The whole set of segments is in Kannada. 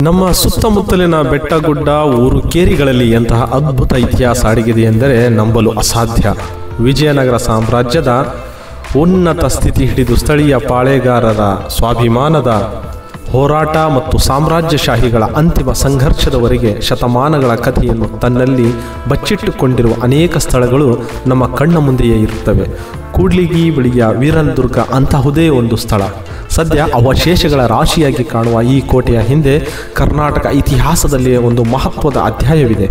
ನಮ್ಮ ಸುತ್ತಮುತ್ತಲಿನ ಬೆಟ್ಟಗುಡ್ಡ ಊರು ಕೇರಿಗಳಲ್ಲಿ ಎಂತಹ ಅದ್ಭುತ ಇತಿಹಾಸ ಅಡಗಿದೆ ಎಂದರೆ ನಂಬಲು ಅಸಾಧ್ಯ. ವಿಜಯನಗರ ಸಾಮ್ರಾಜ್ಯದ ಉನ್ನತ ಸ್ಥಿತಿ ಹಿಡಿದು ಸ್ಥಳೀಯ ಪಾಳೆಗಾರರ ಸ್ವಾಭಿಮಾನದ ಹೋರಾಟ ಮತ್ತು ಸಾಮ್ರಾಜ್ಯಶಾಹಿಗಳ ಅಂತಿಮ ಸಂಘರ್ಷದವರೆಗೆ ಶತಮಾನಗಳ ಕಥೆಯನ್ನು ತನ್ನಲ್ಲಿ ಬಚ್ಚಿಟ್ಟುಕೊಂಡಿರುವ ಅನೇಕ ಸ್ಥಳಗಳು ನಮ್ಮ ಕಣ್ಣ ಮುಂದೆಯೇ ಇರುತ್ತವೆ. ಕೂಡ್ಲಿಗಿ ಬಳಿಯ ವೀರನದುರ್ಗ ಅಂತಹುದೇ ಒಂದು ಸ್ಥಳ. ಸದ್ಯ ಅವಶೇಷಗಳ ರಾಶಿಯಾಗಿ ಕಾಣುವ ಈ ಕೋಟೆಯ ಹಿಂದೆ ಕರ್ನಾಟಕ ಇತಿಹಾಸದಲ್ಲಿ ಒಂದು ಮಹತ್ವದ ಅಧ್ಯಾಯವಿದೆ.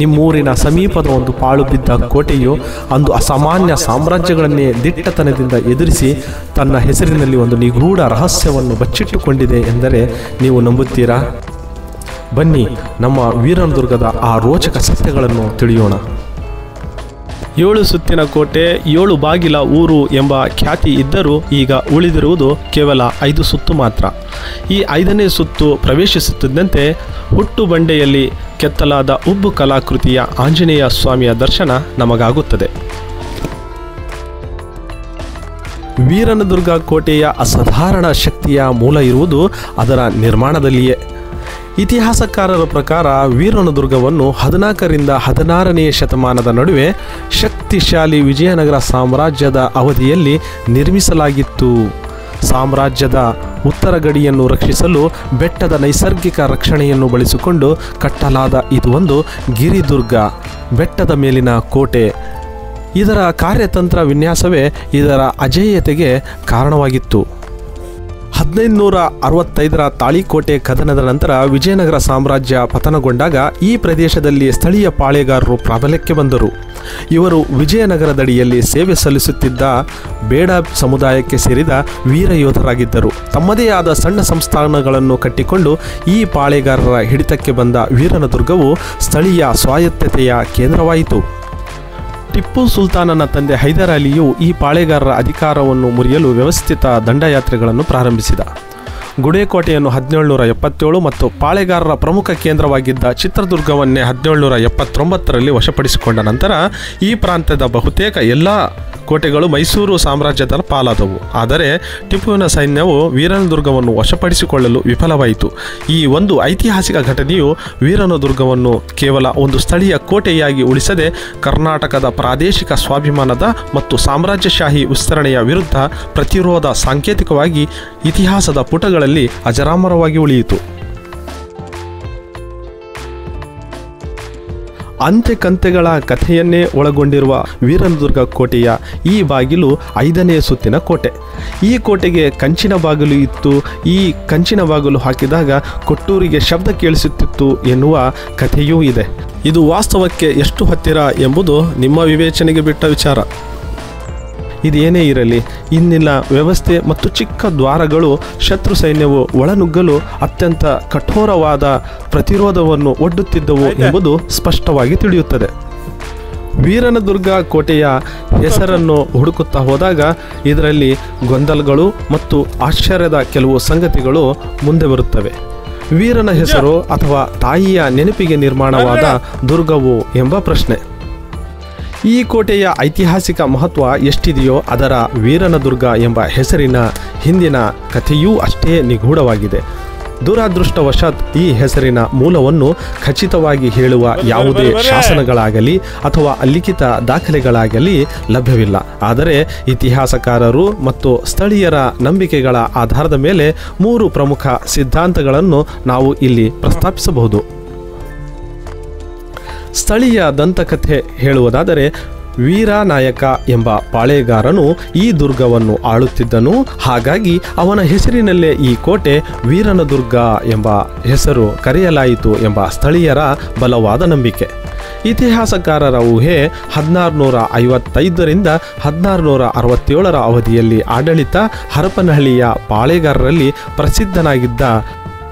ನಿಮ್ಮೂರಿನ ಸಮೀಪದ ಒಂದು ಪಾಳು ಬಿದ್ದ ಕೋಟೆಯು ಅಂದು ಅಸಾಮಾನ್ಯ ಸಾಮ್ರಾಜ್ಯಗಳನ್ನೇ ದಿಟ್ಟತನದಿಂದ ಎದುರಿಸಿ ತನ್ನ ಹೆಸರಿನಲ್ಲಿ ಒಂದು ನಿಗೂಢ ರಹಸ್ಯವನ್ನು ಬಚ್ಚಿಟ್ಟುಕೊಂಡಿದೆ ಎಂದರೆ ನೀವು ನಂಬುತ್ತೀರಾ? ಬನ್ನಿ, ನಮ್ಮ ವೀರನದುರ್ಗದ ಆ ರೋಚಕ ಸತ್ಯಗಳನ್ನು ತಿಳಿಯೋಣ. 7 ಸುತ್ತಿನ ಕೋಟೆ 7 ಬಾಗಿಲ ಊರು ಎಂಬ ಖ್ಯಾತಿ ಇದ್ದರೂ ಈಗ ಉಳಿದಿರುವುದು ಕೇವಲ 5 ಸುತ್ತು ಮಾತ್ರ. ಈ 5ನೇ ಸುತ್ತು ಪ್ರವೇಶಿಸುತ್ತಿದ್ದಂತೆ ಹುಟ್ಟು ಬಂಡೆಯಲ್ಲಿ ಕೆತ್ತಲಾದ ಉಬ್ಬು ಕಲಾಕೃತಿಯ ಆಂಜನೇಯ ಸ್ವಾಮಿಯ ದರ್ಶನ ನಮಗಾಗುತ್ತದೆ. ವೀರನದುರ್ಗ ಕೋಟೆಯ ಅಸಾಧಾರಣ ಶಕ್ತಿಯ ಮೂಲ ಇರುವುದು ಅದರ ನಿರ್ಮಾಣದಲ್ಲಿಯೇ. ಇತಿಹಾಸಕಾರರ ಪ್ರಕಾರ ವೀರನದುರ್ಗವನ್ನು 14ರಿಂದ 16ನೇ ಶತಮಾನದ ನಡುವೆ ಶಕ್ತಿಶಾಲಿ ವಿಜಯನಗರ ಸಾಮ್ರಾಜ್ಯದ ಅವಧಿಯಲ್ಲಿ ನಿರ್ಮಿಸಲಾಗಿತ್ತು. ಸಾಮ್ರಾಜ್ಯದ ಉತ್ತರ ಗಡಿಯನ್ನು ರಕ್ಷಿಸಲು ಬೆಟ್ಟದ ನೈಸರ್ಗಿಕ ರಕ್ಷಣೆಯನ್ನು ಬಳಸಿಕೊಂಡು ಕಟ್ಟಲಾದ ಇದು ಒಂದು ಗಿರಿದುರ್ಗ, ಬೆಟ್ಟದ ಮೇಲಿನ ಕೋಟೆ. ಇದರ ಕಾರ್ಯತಂತ್ರ ವಿನ್ಯಾಸವೇ ಇದರ ಅಜೇಯತೆಗೆ ಕಾರಣವಾಗಿತ್ತು. 1565ರ ತಾಳಿಕೋಟೆ ಕದನದ ನಂತರ ವಿಜಯನಗರ ಸಾಮ್ರಾಜ್ಯ ಪತನಗೊಂಡಾಗ ಈ ಪ್ರದೇಶದಲ್ಲಿ ಸ್ಥಳೀಯ ಪಾಳೆಗಾರರು ಪ್ರಾಬಲ್ಯಕ್ಕೆ ಬಂದರು. ಇವರು ವಿಜಯನಗರದಡಿಯಲ್ಲಿ ಸೇವೆ ಸಲ್ಲಿಸುತ್ತಿದ್ದ ಬೇಡ ಸಮುದಾಯಕ್ಕೆ ಸೇರಿದ ವೀರ ಯೋಧರಾಗಿದ್ದರು. ತಮ್ಮದೇ ಆದ ಸಣ್ಣ ಸಂಸ್ಥಾನಗಳನ್ನು ಕಟ್ಟಿಕೊಂಡು ಈ ಪಾಳೆಗಾರರ ಹಿಡಿತಕ್ಕೆ ಬಂದ ವೀರನದುರ್ಗವು ಸ್ಥಳೀಯ ಸ್ವಾಯತ್ತತೆಯ ಕೇಂದ್ರವಾಯಿತು. ಟಿಪ್ಪು ಸುಲ್ತಾನನ ತಂದೆ ಹೈದರ್ ಅಲಿಯು ಈ ಪಾಳೆಗಾರರ ಅಧಿಕಾರವನ್ನು ಮುರಿಯಲು ವ್ಯವಸ್ಥಿತ ದಂಡಯಾತ್ರೆಗಳನ್ನು ಪ್ರಾರಂಭಿಸಿದ. ಗುಡೇಕೋಟೆಯನ್ನು 1777 ಮತ್ತು ಪಾಳೆಗಾರರ ಪ್ರಮುಖ ಕೇಂದ್ರವಾಗಿದ್ದ ಚಿತ್ರದುರ್ಗವನ್ನೇ 1779ರಲ್ಲಿ ವಶಪಡಿಸಿಕೊಂಡ ನಂತರ ಈ ಪ್ರಾಂತ್ಯದ ಬಹುತೇಕ ಎಲ್ಲ ಕೋಟೆಗಳು ಮೈಸೂರು ಸಾಮ್ರಾಜ್ಯದ ಪಾಲಾದವು. ಆದರೆ ಟಿಪ್ಪುವಿನ ಸೈನ್ಯವು ವೀರನದುರ್ಗವನ್ನು ವಶಪಡಿಸಿಕೊಳ್ಳಲು ವಿಫಲವಾಯಿತು. ಈ ಒಂದು ಐತಿಹಾಸಿಕ ಘಟನೆಯು ವೀರನದುರ್ಗವನ್ನು ಕೇವಲ ಒಂದು ಸ್ಥಳೀಯ ಕೋಟೆಯಾಗಿ ಉಳಿಸದೆ ಕರ್ನಾಟಕದ ಪ್ರಾದೇಶಿಕ ಸ್ವಾಭಿಮಾನದ ಮತ್ತು ಸಾಮ್ರಾಜ್ಯಶಾಹಿ ವಿಸ್ತರಣೆಯ ವಿರುದ್ಧ ಪ್ರತಿರೋಧ ಸಾಂಕೇತಿಕವಾಗಿ ಇತಿಹಾಸದ ಪುಟಗಳಲ್ಲಿ ಅಜರಾಮರವಾಗಿ ಉಳಿಯಿತು. ಅಂತ್ಯಕಂತೆಗಳ ಕಥೆಯನ್ನೇ ಒಳಗೊಂಡಿರುವ ವೀರನದುರ್ಗ ಕೋಟೆಯ ಈ ಬಾಗಿಲು 5ನೇ ಸುತ್ತಿನ ಕೋಟೆ. ಈ ಕೋಟೆಗೆ ಕಂಚಿನ ಬಾಗಿಲು ಇತ್ತು. ಈ ಕಂಚಿನ ಬಾಗಿಲು ಹಾಕಿದಾಗ ಕೊಟ್ಟೂರಿಗೆ ಶಬ್ದ ಕೇಳಿಸುತ್ತಿತ್ತು ಎನ್ನುವ ಕಥೆಯೂ ಇದೆ. ಇದು ವಾಸ್ತವಕ್ಕೆ ಎಷ್ಟು ಹತ್ತಿರ ಎಂಬುದು ನಿಮ್ಮ ವಿವೇಚನೆಗೆ ಬಿಟ್ಟ ವಿಚಾರ. ಇದೇನೇ ಇರಲಿ, ಇನ್ನಿಲ್ಲ ವ್ಯವಸ್ಥೆ ಮತ್ತು ಚಿಕ್ಕ ದ್ವಾರಗಳು ಶತ್ರು ಸೈನ್ಯವು ಒಳನುಗ್ಗಲು ಅತ್ಯಂತ ಕಠೋರವಾದ ಪ್ರತಿರೋಧವನ್ನು ಒಡ್ಡುತ್ತಿದ್ದವು ಎಂಬುದು ಸ್ಪಷ್ಟವಾಗಿ ತಿಳಿಯುತ್ತದೆ. ವೀರನದುರ್ಗ ಕೋಟೆಯ ಹೆಸರನ್ನು ಹುಡುಕುತ್ತಾ ಹೋದಾಗ ಇದರಲ್ಲಿ ಗೊಂದಲಗಳು ಮತ್ತು ಆಶ್ಚರ್ಯದ ಕೆಲವು ಸಂಗತಿಗಳು ಮುಂದೆ ಬರುತ್ತವೆ. ವೀರನ ಹೆಸರು ಅಥವಾ ತಾಯಿಯ ನೆನಪಿಗೆ ನಿರ್ಮಾಣವಾದ ದುರ್ಗವು ಎಂಬ ಪ್ರಶ್ನೆ. ಈ ಕೋಟೆಯ ಐತಿಹಾಸಿಕ ಮಹತ್ವ ಎಷ್ಟಿದೆಯೋ ಅದರ ವೀರನದುರ್ಗ ಎಂಬ ಹೆಸರಿನ ಹಿಂದಿನ ಕಥೆಯೂ ಅಷ್ಟೇ ನಿಗೂಢವಾಗಿದೆ. ದುರಾದೃಷ್ಟವಶಾತ್ ಈ ಹೆಸರಿನ ಮೂಲವನ್ನು ಖಚಿತವಾಗಿ ಹೇಳುವ ಯಾವುದೇ ಶಾಸನಗಳಾಗಲಿ ಅಥವಾ ಅಲಿಖಿತ ದಾಖಲೆಗಳಾಗಲಿ ಲಭ್ಯವಿಲ್ಲ. ಆದರೆ ಇತಿಹಾಸಕಾರರು ಮತ್ತು ಸ್ಥಳೀಯರ ನಂಬಿಕೆಗಳ ಆಧಾರದ ಮೇಲೆ 3 ಪ್ರಮುಖ ಸಿದ್ಧಾಂತಗಳನ್ನು ನಾವು ಇಲ್ಲಿ ಪ್ರಸ್ತಾಪಿಸಬಹುದು. ಸ್ಥಳೀಯ ದಂತಕಥೆ ಹೇಳುವುದಾದರೆ ವೀರನಾಯಕ ಎಂಬ ಪಾಳೆಗಾರನು ಈ ದುರ್ಗವನ್ನು ಆಳುತ್ತಿದ್ದನು. ಹಾಗಾಗಿ ಅವನ ಹೆಸರಿನಲ್ಲೇ ಈ ಕೋಟೆ ವೀರನದುರ್ಗ ಎಂಬ ಹೆಸರು ಕರೆಯಲಾಯಿತು ಎಂಬ ಸ್ಥಳೀಯರ ಬಲವಾದ ನಂಬಿಕೆ. ಇತಿಹಾಸಕಾರರ ಊಹೆ 1655ರಿಂದ 1667ರ ಅವಧಿಯಲ್ಲಿ ಆಡಳಿತ ಹರಪನಹಳ್ಳಿಯ ಪಾಳೆಗಾರರಲ್ಲಿ ಪ್ರಸಿದ್ಧನಾಗಿದ್ದ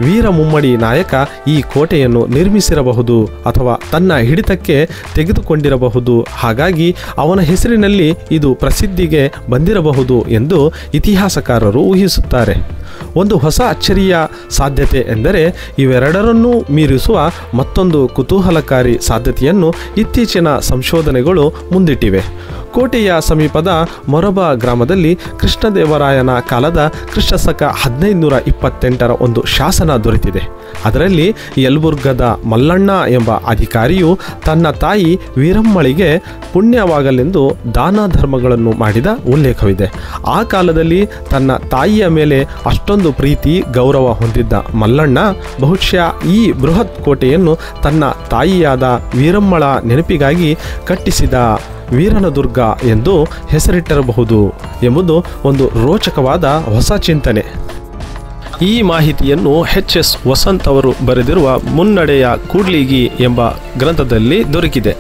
ವೀರ ಮುಮ್ಮಡಿ ನಾಯಕ ಈ ಕೋಟೆಯನ್ನು ನಿರ್ಮಿಸಿರಬಹುದು ಅಥವಾ ತನ್ನ ಹಿಡಿತಕ್ಕೆ ತೆಗೆದುಕೊಂಡಿರಬಹುದು. ಹಾಗಾಗಿ ಅವನ ಹೆಸರಿನಲ್ಲಿ ಇದು ಪ್ರಸಿದ್ಧಿಗೆ ಬಂದಿರಬಹುದು ಎಂದು ಇತಿಹಾಸಕಾರರು ಊಹಿಸುತ್ತಾರೆ. ಒಂದು ಹೊಸ ಅಚ್ಚರಿಯ ಸಾಧ್ಯತೆ ಎಂದರೆ ಇವೆರಡರನ್ನೂ ಮೀರಿಸುವ ಮತ್ತೊಂದು ಕುತೂಹಲಕಾರಿ ಸಾಧ್ಯತೆಯನ್ನು ಇತ್ತೀಚಿನ ಸಂಶೋಧನೆಗಳು ಮುಂದಿಟ್ಟಿವೆ. ಕೋಟೆಯ ಸಮೀಪದ ಮೊರಬ ಗ್ರಾಮದಲ್ಲಿ ಕೃಷ್ಣದೇವರಾಯನ ಕಾಲದ ಕ್ರಿಸ್ತಶಕ 1528ರ ಒಂದು ಶಾಸನ ದೊರೆತಿದೆ. ಅದರಲ್ಲಿ ಯಲಬುರ್ಗದ ಮಲ್ಲಣ್ಣ ಎಂಬ ಅಧಿಕಾರಿಯು ತನ್ನ ತಾಯಿ ವೀರಮ್ಮಳಿಗೆ ಪುಣ್ಯವಾಗಲೆಂದು ದಾನ ಧರ್ಮಗಳನ್ನು ಮಾಡಿದ ಉಲ್ಲೇಖವಿದೆ. ಆ ಕಾಲದಲ್ಲಿ ತನ್ನ ತಾಯಿಯ ಮೇಲೆ ಅಷ್ಟೊಂದು ಪ್ರೀತಿ ಗೌರವ ಹೊಂದಿದ್ದ ಮಲ್ಲಣ್ಣ ಬಹುಶಃ ಈ ಬೃಹತ್ ಕೋಟೆಯನ್ನು ತನ್ನ ತಾಯಿಯಾದ ವೀರಮ್ಮಳ ನೆನಪಿಗಾಗಿ ಕಟ್ಟಿಸಿದ ವೀರನದುರ್ಗ ಎಂದು ಹೆಸರಿಟ್ಟಿರಬಹುದು ಎಂಬುದು ಒಂದು ರೋಚಕವಾದ ಹೊಸ ಚಿಂತನೆ. ಈ ಮಾಹಿತಿಯನ್ನು ಎಚ್.ಎಸ್. ವಸಂತ್ ಅವರು ಬರೆದಿರುವ ಮುನ್ನಡೆಯ ಕೂಡ್ಲಿಗಿ ಎಂಬ ಗ್ರಂಥದಲ್ಲಿ ದೊರಕಿದೆ.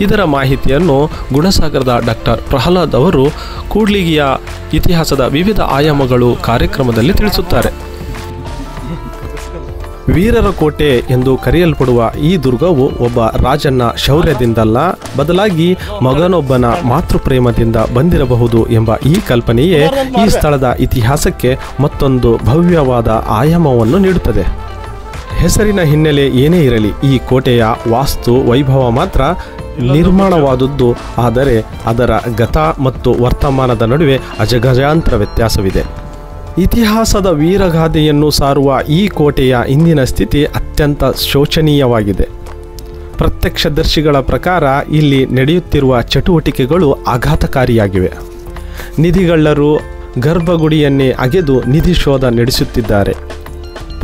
ಇದರ ಮಾಹಿತಿಯನ್ನು ಗುಣಸಾಗರದ ಡಾಕ್ಟರ್ ಪ್ರಹ್ಲಾದ್ ಅವರು ಕೂಡ್ಲಿಗಿಯ ಇತಿಹಾಸದ ವಿವಿಧ ಆಯಾಮಗಳು ಕಾರ್ಯಕ್ರಮದಲ್ಲಿ ತಿಳಿಸುತ್ತಾರೆ. ವೀರರ ಕೋಟೆ ಎಂದು ಕರೆಯಲ್ಪಡುವ ಈ ದುರ್ಗವು ಒಬ್ಬ ರಾಜನ ಶೌರ್ಯದಿಂದಲ್ಲ, ಬದಲಾಗಿ ಮಗನೊಬ್ಬನ ಮಾತೃಪ್ರೇಮದಿಂದ ಬಂದಿರಬಹುದು ಎಂಬ ಈ ಕಲ್ಪನೆಯೇ ಈ ಸ್ಥಳದ ಇತಿಹಾಸಕ್ಕೆ ಮತ್ತೊಂದು ಭವ್ಯವಾದ ಆಯಾಮವನ್ನು ನೀಡುತ್ತದೆ. ಹೆಸರಿನ ಹಿನ್ನೆಲೆ ಏನೇ ಇರಲಿ, ಈ ಕೋಟೆಯ ವಾಸ್ತು ವೈಭವ ಮಾತ್ರ ನಿರ್ಮಾಣವಾದದ್ದು. ಆದರೆ ಅದರ ಗತ ಮತ್ತು ವರ್ತಮಾನದ ನಡುವೆ ಅಜಗಜಾಂತರ ವ್ಯತ್ಯಾಸವಿದೆ. ಇತಿಹಾಸದ ವೀರಗಾಥೆಯನ್ನು ಸಾರುವ ಈ ಕೋಟೆಯ ಇಂದಿನ ಸ್ಥಿತಿ ಅತ್ಯಂತ ಶೋಚನೀಯವಾಗಿದೆ. ಪ್ರತ್ಯಕ್ಷದರ್ಶಿಗಳ ಪ್ರಕಾರ ಇಲ್ಲಿ ನಡೆಯುತ್ತಿರುವ ಚಟುವಟಿಕೆಗಳು ಆಘಾತಕಾರಿಯಾಗಿವೆ. ನಿಧಿಗಳ್ಳರು ಗರ್ಭಗುಡಿಯನ್ನೇ ಅಗೆದು ನಿಧಿ ಶೋಧ ನಡೆಸುತ್ತಿದ್ದಾರೆ.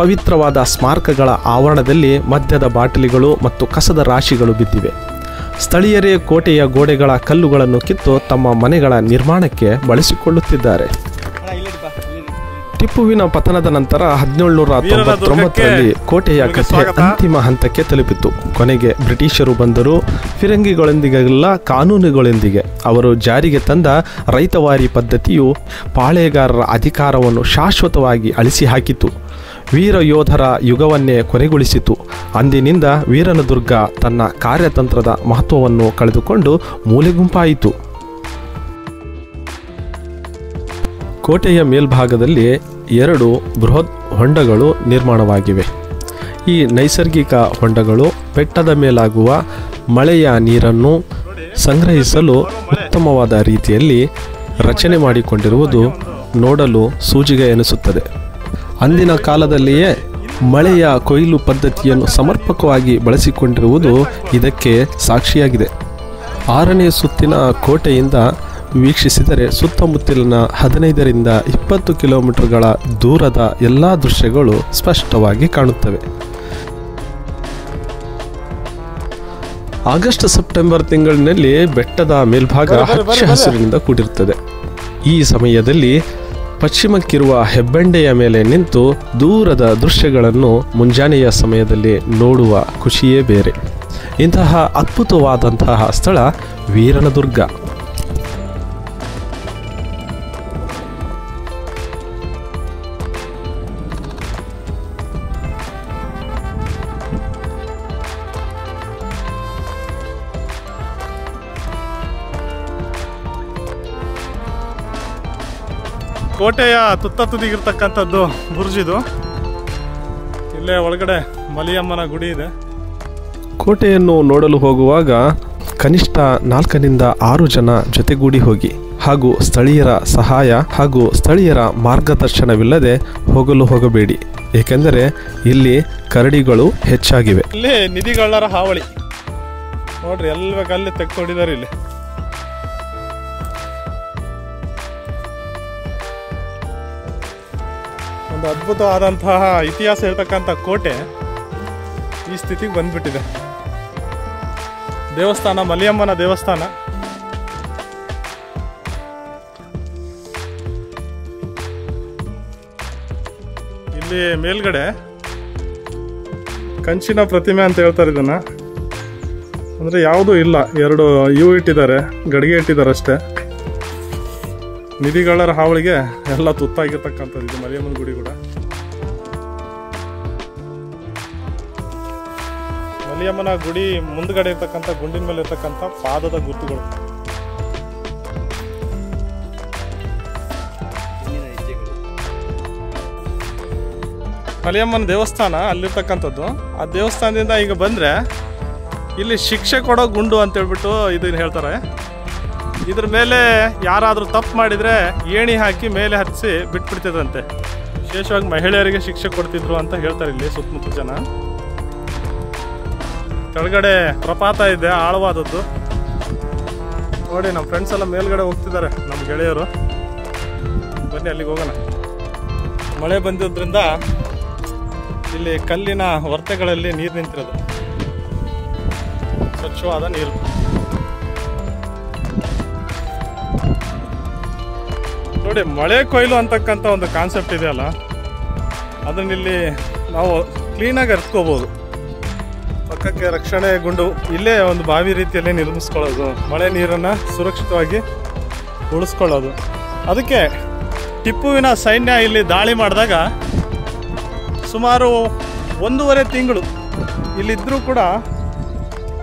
ಪವಿತ್ರವಾದ ಸ್ಮಾರಕಗಳ ಆವರಣದಲ್ಲಿ ಮದ್ಯದ ಬಾಟಲಿಗಳು ಮತ್ತು ಕಸದ ರಾಶಿಗಳು ಬಿದ್ದಿವೆ. ಸ್ಥಳೀಯರೇ ಕೋಟೆಯ ಗೋಡೆಗಳ ಕಲ್ಲುಗಳನ್ನು ಕಿತ್ತು ತಮ್ಮ ಮನೆಗಳ ನಿರ್ಮಾಣಕ್ಕೆ ಬಳಸಿಕೊಳ್ಳುತ್ತಿದ್ದಾರೆ. ಟಿಪ್ಪುವಿನ ಪತನದ ನಂತರ 1799ರಲ್ಲಿ ಕೋಟೆಯ ಕಥೆ ಅಂತಿಮ ಹಂತಕ್ಕೆ ತಲುಪಿತು. ಕೊನೆಗೆ ಬ್ರಿಟಿಷರು ಬಂದರು. ಫಿರಂಗಿಗಳೊಂದಿಗೆಲ್ಲ ಕಾನೂನುಗಳೊಂದಿಗೆ ಅವರು ಜಾರಿಗೆ ತಂದ ರೈತವಾರಿ ಪದ್ಧತಿಯು ಪಾಳೆಗಾರರ ಅಧಿಕಾರವನ್ನು ಶಾಶ್ವತವಾಗಿ ಅಳಿಸಿ ಹಾಕಿತು. ವೀರ ಯೋಧರ ಯುಗವನ್ನೇ ಕೊನೆಗೊಳಿಸಿತು. ಅಂದಿನಿಂದ ವೀರನದುರ್ಗ ತನ್ನ ಕಾರ್ಯತಂತ್ರದ ಮಹತ್ವವನ್ನು ಕಳೆದುಕೊಂಡು ಮೂಲೆಗುಂಪಾಯಿತು. ಕೋಟೆಯ ಮೇಲ್ಭಾಗದಲ್ಲಿ 2 ಬೃಹತ್ ಹೊಂಡಗಳು ನಿರ್ಮಾಣವಾಗಿವೆ. ಈ ನೈಸರ್ಗಿಕ ಹೊಂಡಗಳು ಬೆಟ್ಟದ ಮೇಲಾಗುವ ಮಳೆಯ ನೀರನ್ನು ಸಂಗ್ರಹಿಸಲು ಉತ್ತಮವಾದ ರೀತಿಯಲ್ಲಿ ರಚನೆ ಮಾಡಿಕೊಂಡಿರುವುದು ನೋಡಲು ಸೂಜಿಗ ಎನಿಸುತ್ತದೆ. ಅಂದಿನ ಕಾಲದಲ್ಲಿಯೇ ಮಳೆಯ ಕೊಯ್ಲು ಪದ್ಧತಿಯನ್ನು ಸಮರ್ಪಕವಾಗಿ ಬಳಸಿಕೊಂಡಿರುವುದು ಇದಕ್ಕೆ ಸಾಕ್ಷಿಯಾಗಿದೆ. 6ನೇ ಸುತ್ತಿನ ಕೋಟೆಯಿಂದ ವೀಕ್ಷಿಸಿದರೆ ಸುತ್ತಮುತ್ತಲಿನ 15ರಿಂದ 20 ಕಿಲೋಮೀಟರ್ಗಳ ದೂರದ ಎಲ್ಲ ದೃಶ್ಯಗಳು ಸ್ಪಷ್ಟವಾಗಿ ಕಾಣುತ್ತವೆ. ಆಗಸ್ಟ್ ಸೆಪ್ಟೆಂಬರ್ ತಿಂಗಳಿನಲ್ಲಿ ಬೆಟ್ಟದ ಮೇಲ್ಭಾಗ ಹಚ್ಚ ಹಸಿರಿನಿಂದ ಕೂಡಿರುತ್ತದೆ. ಈ ಸಮಯದಲ್ಲಿ ಪಶ್ಚಿಮಕ್ಕಿರುವ ಹೆಬ್ಬೆಂಡೆಯ ಮೇಲೆ ನಿಂತು ದೂರದ ದೃಶ್ಯಗಳನ್ನು ಮುಂಜಾನೆಯ ಸಮಯದಲ್ಲಿ ನೋಡುವ ಖುಷಿಯೇ ಬೇರೆ. ಇಂತಹ ಅದ್ಭುತವಾದಂತಹ ಸ್ಥಳ ವೀರನದುರ್ಗ. ಕೋಟೆಯ ತುದಿಗಿರ್ತಕ್ಕಂಥದ್ದು ಬುರ್ಜಿದು. ಇಲ್ಲೇ ಒಳಗಡೆ ಮಲಿಯಮ್ಮನ ಗುಡಿ ಇದೆ. ಕೋಟೆಯನ್ನು ನೋಡಲು ಹೋಗುವಾಗ ಕನಿಷ್ಠ 4ರಿಂದ 6 ಜನ ಜೊತೆಗೂಡಿ ಹೋಗಿ ಹಾಗೂ ಸ್ಥಳೀಯರ ಸಹಾಯ ಹಾಗೂ ಸ್ಥಳೀಯರ ಮಾರ್ಗದರ್ಶನವಿಲ್ಲದೆ ಹೋಗಬೇಡಿ. ಏಕೆಂದರೆ ಇಲ್ಲಿ ಕರಡಿಗಳು ಹೆಚ್ಚಾಗಿವೆ. ಇಲ್ಲಿ ನಿಧಿಗಳ್ಳರ ಹಾವಳಿ ನೋಡ್ರಿ, ಎಲ್ಲ ಬೇಕಲ್ಲಿ ತೆಗೆದುಕೊಂಡಿದ್ದಾರೆ. ಇಲ್ಲಿ ಒಂದು ಅದ್ಭುತವಾದಂತಹ ಇತಿಹಾಸ ಇರತಕ್ಕಂಥ ಕೋಟೆ ಈ ಸ್ಥಿತಿಗೆ ಬಂದ್ಬಿಟ್ಟಿದೆ. ದೇವಸ್ಥಾನ, ಮಲಿಯಮ್ಮನ ದೇವಸ್ಥಾನ. ಇಲ್ಲಿ ಮೇಲ್ಗಡೆ ಕಂಚಿನ ಪ್ರತಿಮೆ ಅಂತ ಹೇಳ್ತಾರೆ ಇದನ್ನ. ಅಂದ್ರೆ ಯಾವುದೂ ಇಲ್ಲ, 2 ಇವು ಇಟ್ಟಿದ್ದಾರೆ, ಗಡಿಗೆ ಇಟ್ಟಿದ್ದಾರೆ ಅಷ್ಟೇ. ನಿಧಿಗಳರ ಹಾವಳಿಗೆ ಎಲ್ಲ ತುತ್ತಾಗಿರ್ತಕ್ಕಂಥದ್ದು ಇದು ಮಲಿಯಮ್ಮನ ಗುಡಿ ಕೂಡ. ಮಲಿಯಮ್ಮನ ಗುಡಿ ಮುಂದ್ಗಡೆ ಇರ್ತಕ್ಕಂಥ ಗುಂಡಿನ ಮೇಲೆ ಇರ್ತಕ್ಕಂಥ ಪಾದದ ಗುರುತುಗಳು. ಮಲಿಯಮ್ಮನ ದೇವಸ್ಥಾನ ಅಲ್ಲಿರ್ತಕ್ಕಂಥದ್ದು. ಆ ದೇವಸ್ಥಾನದಿಂದ ಈಗ ಬಂದರೆ ಇಲ್ಲಿ ಶಿಕ್ಷೆ ಕೊಡೋ ಗುಂಡು ಅಂತೇಳ್ಬಿಟ್ಟು ಇದನ್ನು ಹೇಳ್ತಾರೆ. ಇದ್ರ ಮೇಲೆ ಯಾರಾದರೂ ತಪ್ಪು ಮಾಡಿದರೆ ಏಣಿ ಹಾಕಿ ಮೇಲೆ ಹತ್ತಿಸಿ ಬಿಟ್ಬಿಡ್ತಿದ್ರಂತೆ. ವಿಶೇಷವಾಗಿ ಮಹಿಳೆಯರಿಗೆ ಶಿಕ್ಷೆ ಕೊಡ್ತಿದ್ರು ಅಂತ ಹೇಳ್ತಾರೆ ಇಲ್ಲಿ ಸುತ್ತಮುತ್ತ ಜನ. ಕೆಳಗಡೆ ಪ್ರಪಾತ ಇದೆ, ಆಳವಾದದ್ದು. ನೋಡಿ, ನಮ್ಮ ಫ್ರೆಂಡ್ಸ್ ಎಲ್ಲ ಮೇಲ್ಗಡೆ ಹೋಗ್ತಿದ್ದಾರೆ, ನಮ್ಮ ಗೆಳೆಯರು. ಬನ್ನಿ ಅಲ್ಲಿಗೆ ಹೋಗೋಣ. ಮಳೆ ಬಂದಿದ್ದರಿಂದ ಇಲ್ಲಿ ಕಲ್ಲಿನ ಹೊರತೆಗಳಲ್ಲಿ ನೀರು ನಿಂತಿರೋದು, ಸ್ವಚ್ಛವಾದ ನೀರು. ನೋಡಿ, ಮಳೆ ಕೊಯ್ಲು ಅಂತಕ್ಕಂಥ ಒಂದು ಕಾನ್ಸೆಪ್ಟ್ ಇದೆಯಲ್ಲ, ಅದನ್ನಿಲ್ಲಿ ನಾವು ಕ್ಲೀನಾಗಿ ಅರ್ತ್ಕೋಬೋದು. ಪಕ್ಕಕ್ಕೆ ರಕ್ಷಣೆ ಗುಂಡು, ಇಲ್ಲೇ ಒಂದು ಬಾವಿ ರೀತಿಯಲ್ಲಿ ನಿರ್ಮಿಸ್ಕೊಳ್ಳೋದು, ಮಳೆ ನೀರನ್ನು ಸುರಕ್ಷಿತವಾಗಿ ಉಳಿಸ್ಕೊಳ್ಳೋದು. ಅದಕ್ಕೆ ಟಿಪ್ಪುವಿನ ಸೈನ್ಯ ಇಲ್ಲಿ ದಾಳಿ ಮಾಡಿದಾಗ ಸುಮಾರು 1.5 ತಿಂಗಳು ಇಲ್ಲಿದ್ದರೂ ಕೂಡ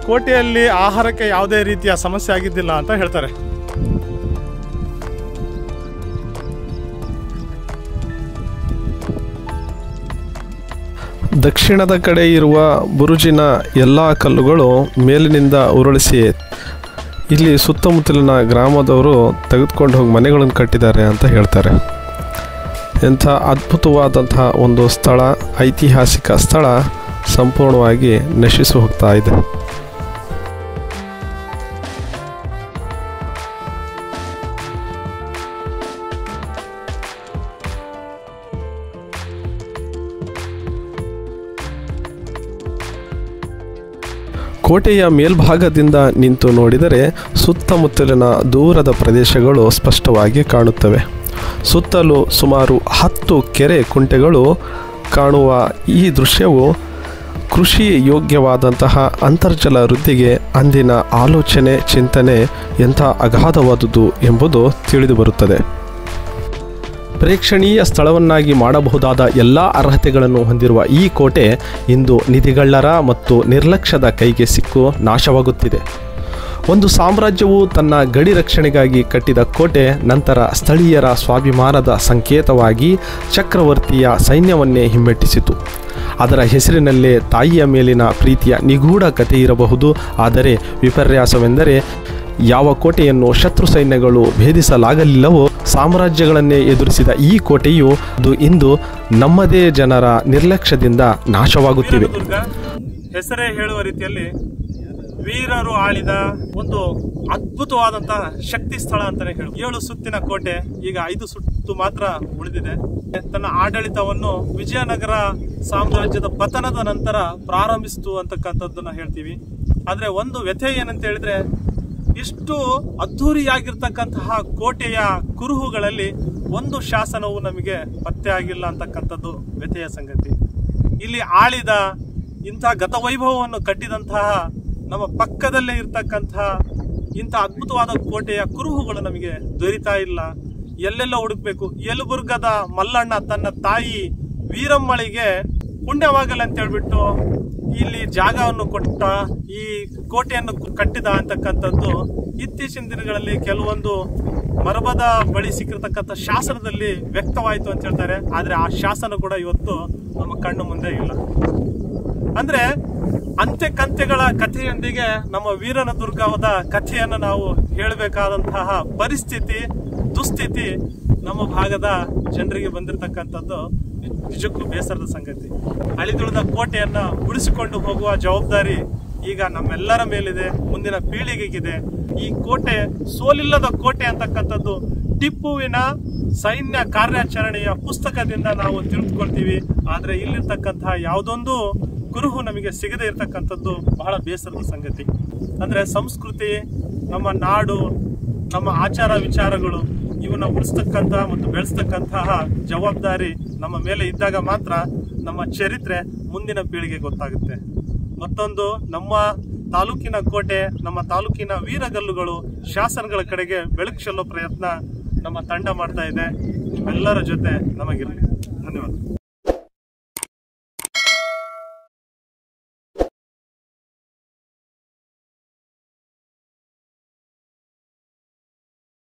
ಕೋಟೆಯಲ್ಲಿ ಆಹಾರಕ್ಕೆ ಯಾವುದೇ ರೀತಿಯ ಸಮಸ್ಯೆ ಆಗಿದ್ದಿಲ್ಲ ಅಂತ ಹೇಳ್ತಾರೆ. ದಕ್ಷಿಣದ ಕಡೆ ಇರುವ ಬುರುಜಿನ ಎಲ್ಲ ಕಲ್ಲುಗಳು ಮೇಲಿನಿಂದ ಉರುಳಿಸಿ ಇಲ್ಲಿ ಸುತ್ತಮುತ್ತಲಿನ ಗ್ರಾಮದವರು ತೆಗೆದುಕೊಂಡು ಹೋಗಿ ಮನೆಗಳನ್ನು ಕಟ್ಟಿದ್ದಾರೆ ಅಂತ ಹೇಳ್ತಾರೆ. ಎಂಥ ಅದ್ಭುತವಾದಂತಹ ಒಂದು ಸ್ಥಳ, ಐತಿಹಾಸಿಕ ಸ್ಥಳ ಸಂಪೂರ್ಣವಾಗಿ ನಶಿಸಿ ಹೋಗ್ತಾ ಇದೆ. ಕೋಟೆಯ ಮೇಲ್ಭಾಗದಿಂದ ನಿಂತು ನೋಡಿದರೆ ಸುತ್ತಮುತ್ತಲಿನ ದೂರದ ಪ್ರದೇಶಗಳು ಸ್ಪಷ್ಟವಾಗಿ ಕಾಣುತ್ತವೆ. ಸುತ್ತಲೂ ಸುಮಾರು 10 ಕೆರೆ ಕುಂಟೆಗಳು ಕಾಣುವ ಈ ದೃಶ್ಯವು ಕೃಷಿ ಯೋಗ್ಯವಾದಂತಹ ಅಂತರ್ಜಲ ವೃದ್ಧಿಗೆ ಅಂದಿನ ಆಲೋಚನೆ, ಚಿಂತನೆ ಎಂಥ ಅಗಾಧವಾದುದು ಎಂಬುದು ತಿಳಿದುಬರುತ್ತದೆ. ಪ್ರೇಕ್ಷಣೀಯ ಸ್ಥಳವನ್ನಾಗಿ ಮಾಡಬಹುದಾದ ಎಲ್ಲ ಅರ್ಹತೆಗಳನ್ನು ಹೊಂದಿರುವ ಈ ಕೋಟೆ ಇಂದು ನಿಧಿಗಳ್ಳರ ಮತ್ತು ನಿರ್ಲಕ್ಷ್ಯದ ಕೈಗೆ ಸಿಕ್ಕು ನಾಶವಾಗುತ್ತಿದೆ. ಒಂದು ಸಾಮ್ರಾಜ್ಯವು ತನ್ನ ಗಡಿ ರಕ್ಷಣೆಗಾಗಿ ಕಟ್ಟಿದ ಕೋಟೆ ನಂತರ ಸ್ಥಳೀಯರ ಸ್ವಾಭಿಮಾನದ ಸಂಕೇತವಾಗಿ ಚಕ್ರವರ್ತಿಯ ಸೈನ್ಯವನ್ನೇ ಹಿಮ್ಮೆಟ್ಟಿಸಿತು. ಅದರ ಹೆಸರಿನಲ್ಲೇ ತಾಯಿಯ ಮೇಲಿನ ಪ್ರೀತಿಯ ನಿಗೂಢ ಕಥೆ ಇರಬಹುದು. ಆದರೆ ವಿಪರ್ಯಾಸವೆಂದರೆ ಯಾವ ಕೋಟೆಯನ್ನು ಶತ್ರು ಸೈನ್ಯಗಳು ಭೇದಿಸಲಾಗಲಿಲ್ಲವೋ ಸಾಮ್ರಾಜ್ಯಗಳನ್ನೇ ಎದುರಿಸಿದ ಈ ಕೋಟೆಯು ಇಂದು ನಮ್ಮದೇ ಜನರ ನಿರ್ಲಕ್ಷ್ಯದಿಂದ ನಾಶವಾಗುತ್ತಿವೆ. ಹೆಸರೇ ಹೇಳುವ ರೀತಿಯಲ್ಲಿ ವೀರರು ಆಳಿದ ಒಂದು ಅದ್ಭುತವಾದಂತಹ ಶಕ್ತಿ ಸ್ಥಳ ಅಂತಾನೆ ಹೇಳು. 7 ಸುತ್ತಿನ ಕೋಟೆ ಈಗ 5 ಸುತ್ತು ಮಾತ್ರ ಉಳಿದಿದೆ. ತನ್ನ ಆಡಳಿತವನ್ನು ವಿಜಯನಗರ ಸಾಮ್ರಾಜ್ಯದ ಪತನದ ನಂತರ ಪ್ರಾರಂಭಿಸಿತು ಅಂತಕ್ಕಂಥದ್ದನ್ನ ಹೇಳ್ತೀವಿ. ಆದ್ರೆ ಒಂದು ವ್ಯಥೆ ಏನಂತ ಹೇಳಿದ್ರೆ, ಇಷ್ಟು ಅದ್ಧೂರಿಯಾಗಿರ್ತಕ್ಕಂತಹ ಕೋಟೆಯ ಕುರುಹುಗಳಲ್ಲಿ ಒಂದು ಶಾಸನವು ನಮಗೆ ಪತ್ತೆ ಆಗಿಲ್ಲ ಅಂತಕ್ಕಂಥದ್ದು ವ್ಯಥೆಯ ಸಂಗತಿ. ಇಲ್ಲಿ ಆಳಿದ ಇಂಥ ಗತವೈಭವವನ್ನು ಕಟ್ಟಿದಂತಹ ನಮ್ಮ ಪಕ್ಕದಲ್ಲೇ ಇರ್ತಕ್ಕಂತಹ ಇಂಥ ಅದ್ಭುತವಾದ ಕೋಟೆಯ ಕುರುಹುಗಳು ನಮಗೆ ದೊರೀತಾ ಇಲ್ಲ. ಎಲ್ಲೆಲ್ಲ ಹುಡುಕ್ಬೇಕು. ಯಲಬುರ್ಗದ ಮಲ್ಲಣ್ಣ ತನ್ನ ತಾಯಿ ವೀರಮ್ಮಳಿಗೆ ಪುಣ್ಯವಾಗಲ್ಲ ಅಂತ ಹೇಳ್ಬಿಟ್ಟು ಇಲ್ಲಿ ಜಾಗವನ್ನು ಕೊಟ್ಟ, ಈ ಕೋಟೆಯನ್ನು ಕಟ್ಟಿದ ಅಂತಕ್ಕಂಥದ್ದು ಇತ್ತೀಚಿನ ದಿನಗಳಲ್ಲಿ ಕೆಲವೊಂದು ಮರಬದ ಬಳಿ ಸಿಕ್ಕಿರ್ತಕ್ಕಂಥ ಶಾಸನದಲ್ಲಿ ವ್ಯಕ್ತವಾಯಿತು ಅಂತ ಹೇಳ್ತಾರೆ. ಆದ್ರೆ ಆ ಶಾಸನ ಕೂಡ ಇವತ್ತು ನಮ್ಮ ಕಣ್ಣು ಮುಂದೆ ಇಲ್ಲ. ಅಂದ್ರೆ ಅಂತ್ಯ ಕಂತೆಗಳ ಕಥೆಯೊಂದಿಗೆ ನಮ್ಮ ವೀರನದುರ್ಗದ ಕಥೆಯನ್ನು ನಾವು ಹೇಳಬೇಕಾದಂತಹ ಪರಿಸ್ಥಿತಿ, ದುಸ್ಥಿತಿ ನಮ್ಮ ಭಾಗದ ಜನರಿಗೆ ಬಂದಿರತಕ್ಕಂಥದ್ದು ನಿಜಕ್ಕೂ ಬೇಸರದ ಸಂಗತಿ. ಅಳಿದುಳಿದ ಕೋಟೆಯನ್ನ ಉಳಿಸಿಕೊಂಡು ಹೋಗುವ ಜವಾಬ್ದಾರಿ ಈಗ ನಮ್ಮೆಲ್ಲರ ಮೇಲಿದೆ, ಮುಂದಿನ ಪೀಳಿಗೆಗಿದೆ. ಈ ಕೋಟೆ ಸೋಲಿಲ್ಲದ ಕೋಟೆ ಅಂತಕ್ಕಂಥದ್ದು ಟಿಪ್ಪುವಿನ ಸೈನ್ಯ ಕಾರ್ಯಾಚರಣೆಯ ಪುಸ್ತಕದಿಂದ ನಾವು ತಿಳಿದುಕೊಳ್ತೀವಿ. ಆದ್ರೆ ಇಲ್ಲಿರ್ತಕ್ಕಂತಹ ಯಾವುದೊಂದು ಕುರುಹು ನಮಗೆ ಸಿಗದೆ ಇರತಕ್ಕಂಥದ್ದು ಬಹಳ ಬೇಸರದ ಸಂಗತಿ. ಅಂದ್ರೆ ಸಂಸ್ಕೃತಿ, ನಮ್ಮ ನಾಡು, ನಮ್ಮ ಆಚಾರ ವಿಚಾರಗಳು ಇವನ್ನ ಉಳಿಸ್ತಕ್ಕಂತಹ ಮತ್ತು ಬೆಳೆಸ್ತಕ್ಕಂತಹ ಜವಾಬ್ದಾರಿ ನಮ್ಮ ಮೇಲೆ ಇದ್ದಾಗ ಮಾತ್ರ ನಮ್ಮ ಚರಿತ್ರೆ ಮುಂದಿನ ಪೀಳಿಗೆ ಗೊತ್ತಾಗುತ್ತೆ. ಮತ್ತೊಂದು, ನಮ್ಮ ತಾಲೂಕಿನ ಕೋಟೆ, ನಮ್ಮ ತಾಲೂಕಿನ ವೀರಗಲ್ಲುಗಳು, ಶಾಸನಗಳ ಕಡೆಗೆ ಬೆಳಕು ಚೆಲ್ಲೋ ಪ್ರಯತ್ನ ನಮ್ಮ ತಂಡ ಮಾಡ್ತಾ ಇದೆ. ನಿಮ್ಮೆಲ್ಲರ ಜೊತೆ ನಮಗಿರಲಿ. ಧನ್ಯವಾದ.